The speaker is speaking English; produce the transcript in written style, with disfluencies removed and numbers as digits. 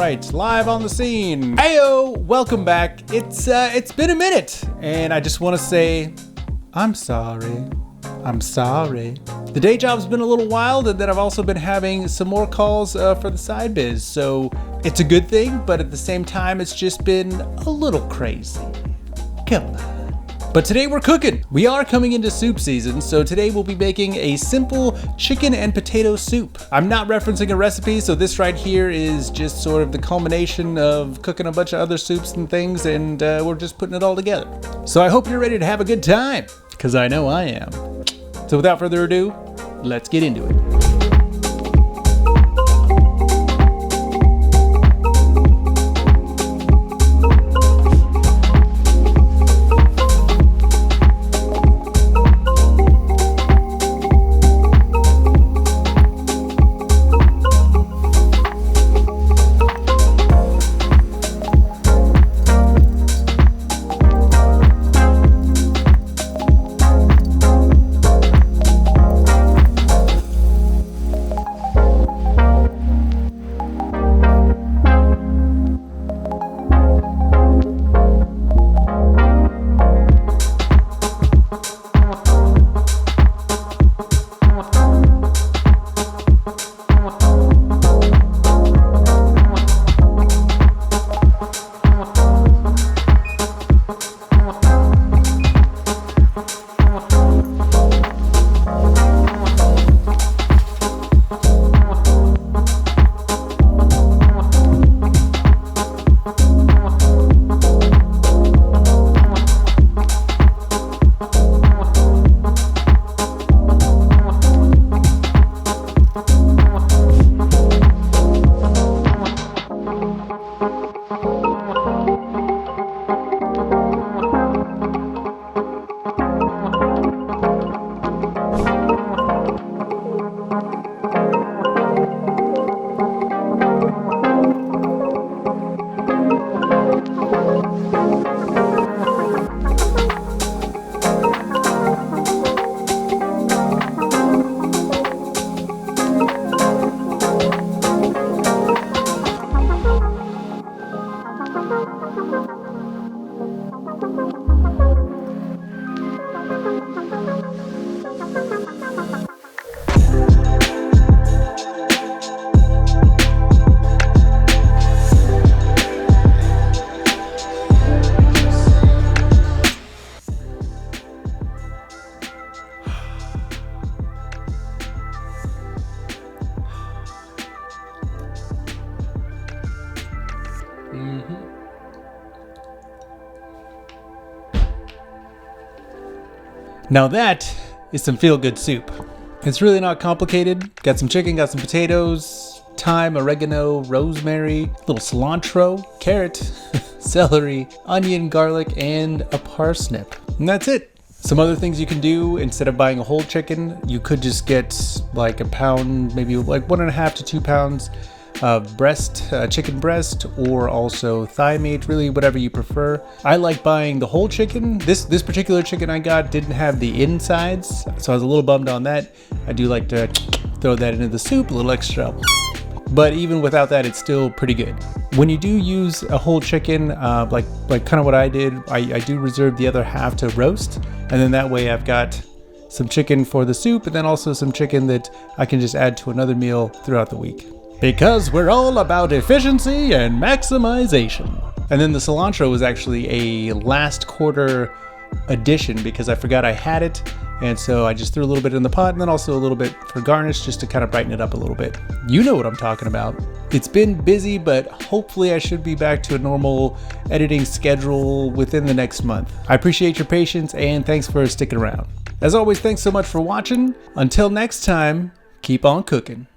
right, live on the scene. Heyo, welcome back. It's been a minute, and I just want to say, I'm sorry. The day job's been a little wild, and then I've also been having some more calls for the side biz, so it's a good thing, but at the same time, it's just been a little crazy. Come on. But today we're cooking. We are coming into soup season, so today we'll be making a simple chicken and potato soup. I'm not referencing a recipe, so this right here is just sort of the culmination of cooking a bunch of other soups and things, and we're just putting it all together. So I hope you're ready to have a good time, because I know I am. So without further ado, let's get into it. Now that is some feel-good soup. It's really not complicated. Got some chicken, got some potatoes, thyme, oregano, rosemary, little cilantro, carrot, celery, onion, garlic, and a parsnip. And that's it. Some other things you can do, instead of buying a whole chicken, you could just get like a pound, maybe like 1.5 to 2 pounds of chicken breast, or also thigh meat, really whatever you prefer. I like buying the whole chicken. This particular chicken I got didn't have the insides, so I was a little bummed on that. I do like to throw that into the soup, a little extra. But even without that, it's still pretty good. When you do use a whole chicken, like kind of what I did, I do reserve the other half to roast, and then that way I've got some chicken for the soup, and then also some chicken that I can just add to another meal throughout the week. Because we're all about efficiency and maximization. And then the cilantro was actually a last quarter addition because I forgot I had it. And so I just threw a little bit in the pot, and then also a little bit for garnish just to kind of brighten it up a little bit. You know what I'm talking about. It's been busy, but hopefully I should be back to a normal editing schedule within the next month. I appreciate your patience, and thanks for sticking around. As always, thanks so much for watching. Until next time, keep on cooking.